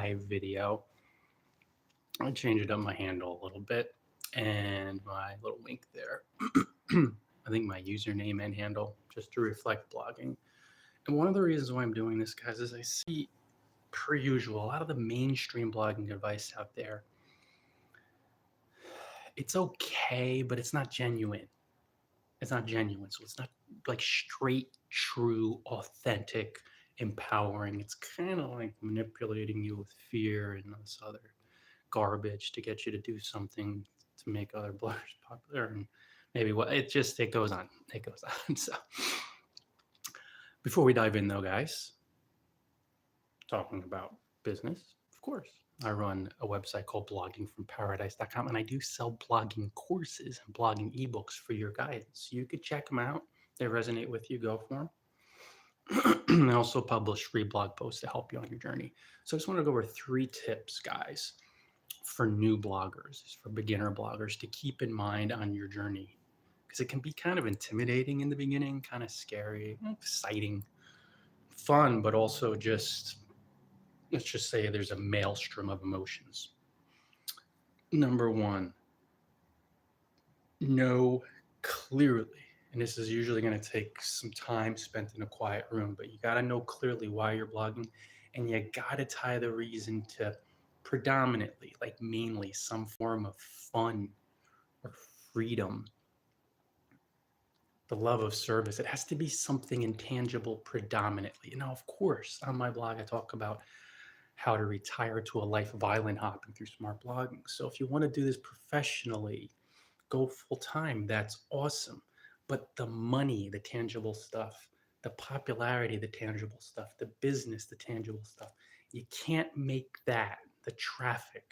live video. I changed up my handle a little bit and my little wink there. I think my username and handle just to reflect blogging. And one of the reasons why I'm doing this, guys, is I see, per usual, a lot of the mainstream blogging advice out there. It's okay, but it's not genuine. It's not genuine. So it's not like straight, true, authentic, empowering. It's kind of like manipulating you with fear and this other garbage to get you to do something to make other bloggers popular. And maybe it goes on. It goes on. So before we dive in, though, guys, talking about business, of course, I run a website called bloggingfromparadise.com, and I do sell blogging courses and blogging ebooks for your guidance. You could check them out. They resonate with you, go for them. I also publish free blog posts to help you on your journey. So I just want to go over 3 tips, guys, for new bloggers, for beginner bloggers to keep in mind on your journey. Because it can be kind of intimidating in the beginning, kind of scary, exciting, fun, but also just, let's just say there's a maelstrom of emotions. Number 1, know clearly, and this is usually going to take some time spent in a quiet room, but you got to know clearly why you're blogging, and you got to tie the reason to predominantly, like mainly, some form of fun or freedom, the love of service. It has to be something intangible predominantly. Now, of course, on my blog, I talk about how to retire to a life of island hopping through smart blogging. So if you want to do this professionally, go full time. That's awesome. But the money, the tangible stuff, the popularity, the tangible stuff, the business, the tangible stuff, you can't make that the traffic.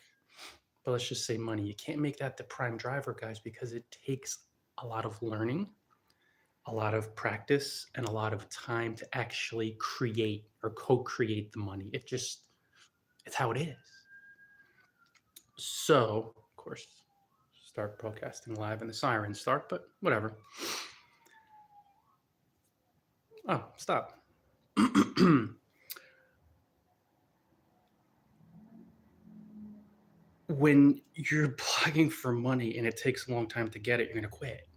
But let's just say money. You can't make that the prime driver, guys, because it takes a lot of learning, a lot of practice, and a lot of time to actually create or co-create the money. It's how it is. So, of course, start broadcasting live and the sirens start, but whatever. Oh, stop. When you're blogging for money and it takes a long time to get it, you're going to quit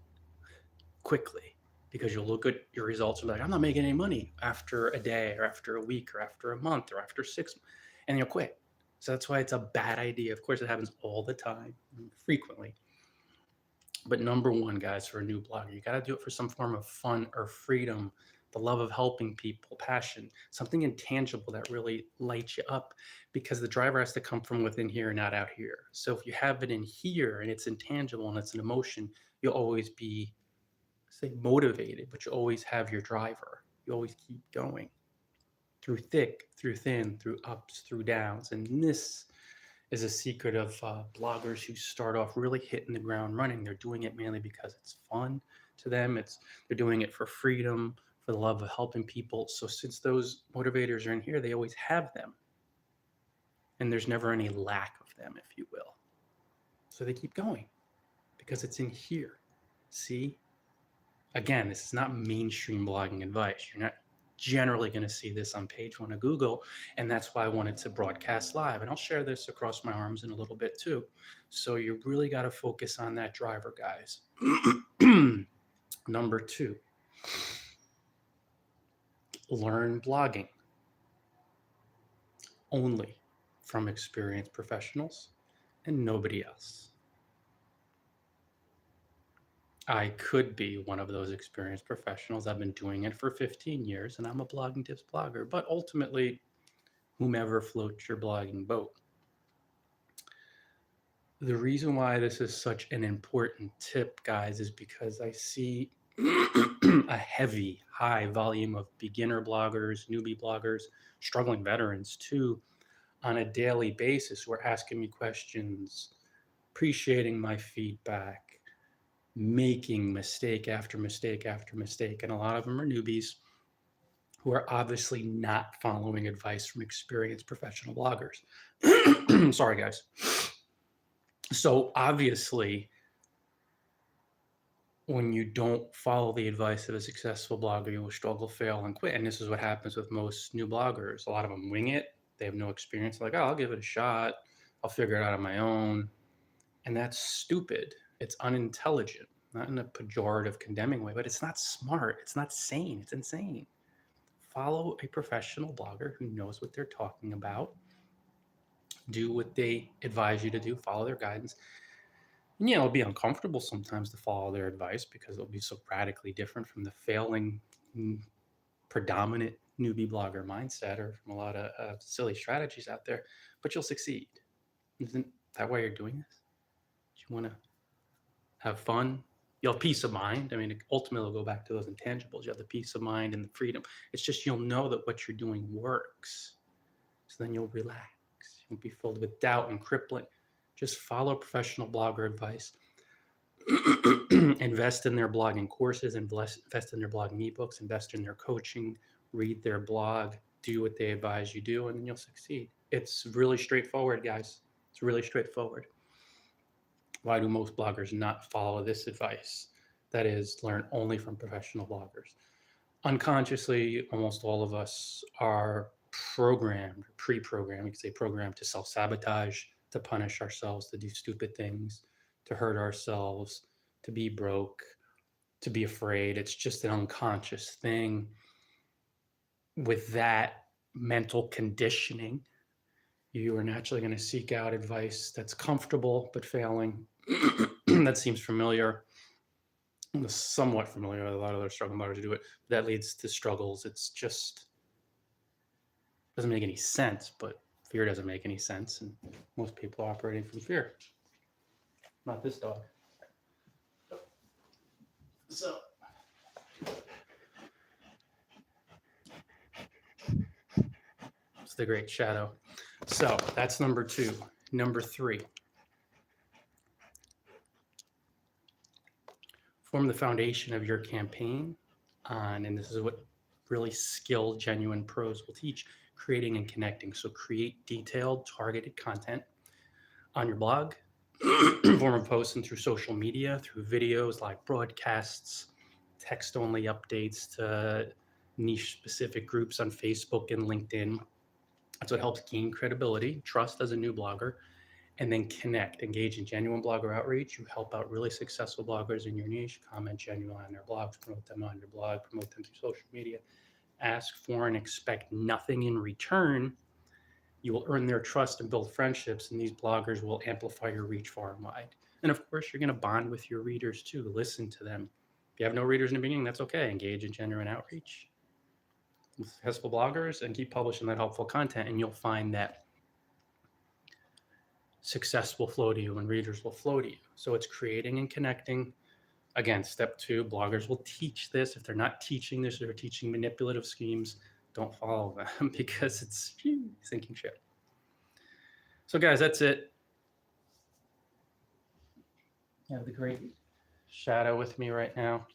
quickly because you'll look at your results and be like, I'm not making any money after a day or after a week or after a month or after 6 months, and you'll quit. So that's why it's a bad idea. Of course, it happens all the time, frequently. But number 1, guys, for a new blogger, you got to do it for some form of fun or freedom, the love of helping people, passion, something intangible that really lights you up, because the driver has to come from within here, not out here. So if you have it in here and it's intangible and it's an emotion, you'll always be, say, motivated, but you always have your driver. You always keep going through thick, through thin, through ups, through downs. And this is a secret of bloggers who start off really hitting the ground running. They're doing it mainly because it's fun to them. They're doing it for freedom, for the love of helping people. So since those motivators are in here, they always have them. And there's never any lack of them, if you will. So they keep going because it's in here. See? Again, this is not mainstream blogging advice. You're not generally going to see this on page 1 of Google, and that's why I wanted to broadcast live. And I'll share this across my arms in a little bit too. So you really got to focus on that driver, guys. Number 2, learn blogging only from experienced professionals and nobody else. I could be one of those experienced professionals. I've been doing it for 15 years and I'm a blogging tips blogger, but ultimately, whomever floats your blogging boat. The reason why this is such an important tip, guys, is because I see a heavy, high volume of beginner bloggers, newbie bloggers, struggling veterans too, on a daily basis who are asking me questions, appreciating my feedback, making mistake after mistake after mistake. And a lot of them are newbies who are obviously not following advice from experienced professional bloggers. Sorry, guys. So obviously, when you don't follow the advice of a successful blogger, you will struggle, fail, and quit. And this is what happens with most new bloggers. A lot of them wing it. They have no experience. Like, oh, I'll give it a shot. I'll figure it out on my own. And that's stupid. It's unintelligent, not in a pejorative, condemning way, but it's not smart. It's not sane. It's insane. Follow a professional blogger who knows what they're talking about. Do what they advise you to do. Follow their guidance. And yeah, it'll be uncomfortable sometimes to follow their advice because it'll be so radically different from the failing, predominant newbie blogger mindset or from a lot of silly strategies out there, but you'll succeed. Isn't that why you're doing this? Do you want to have fun? You'll have peace of mind. I mean, ultimately, it'll go back to those intangibles. You have the peace of mind and the freedom. It's just you'll know that what you're doing works. So then you'll relax. You won't be filled with doubt and crippling. Just follow professional blogger advice. Invest in their blogging courses, invest in their blogging ebooks, invest in their coaching, read their blog, do what they advise you do, and then you'll succeed. It's really straightforward, guys. It's really straightforward. Why do most bloggers not follow this advice? That is, learn only from professional bloggers. Unconsciously, almost all of us are programmed, pre-programmed, you could say programmed to self-sabotage, to punish ourselves, to do stupid things, to hurt ourselves, to be broke, to be afraid. It's just an unconscious thing. With that mental conditioning, you are naturally going to seek out advice that's comfortable but failing. That seems familiar. I'm somewhat familiar with a lot of other struggling bloggers who do it. That leads to struggles. It's just doesn't make any sense, but fear doesn't make any sense. And most people are operating from fear. Not this dog. So it's the great shadow. So that's number 2. Number 3. Form the foundation of your campaign on, and this is what really skilled, genuine pros will teach, creating and connecting. So create detailed, targeted content on your blog, form of posts and through social media, through videos like broadcasts, text-only updates to niche-specific groups on Facebook and LinkedIn. That's what helps gain credibility, trust as a new blogger, and then connect, engage in genuine blogger outreach. You help out really successful bloggers in your niche, comment genuinely on their blogs, promote them on your blog, promote them through social media, ask for and expect nothing in return. You will earn their trust and build friendships, and these bloggers will amplify your reach far and wide. And of course, you're going to bond with your readers too. Listen to them. If you have no readers in the beginning, that's okay. Engage in genuine outreach with successful bloggers and keep publishing that helpful content, and you'll find that success will flow to you and readers will flow to you. So it's creating and connecting. Again, step 2, bloggers will teach this. If they're not teaching this, they're teaching manipulative schemes. Don't follow them because it's sinking ship. So guys, that's it. I have the great shadow with me right now.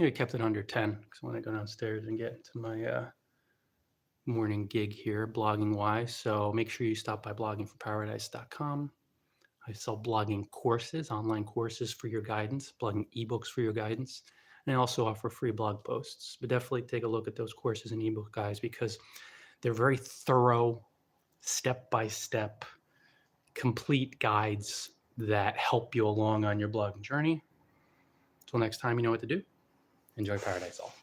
I kept it under 10 because I want to go downstairs and get into my morning gig here, blogging wise. So make sure you stop by bloggingforparadise.com. I sell blogging courses, online courses for your guidance, blogging ebooks for your guidance. And I also offer free blog posts. But definitely take a look at those courses and ebook guys because they're very thorough, step-by-step, complete guides that help you along on your blogging journey. Until next time, you know what to do. Enjoy Paradise all.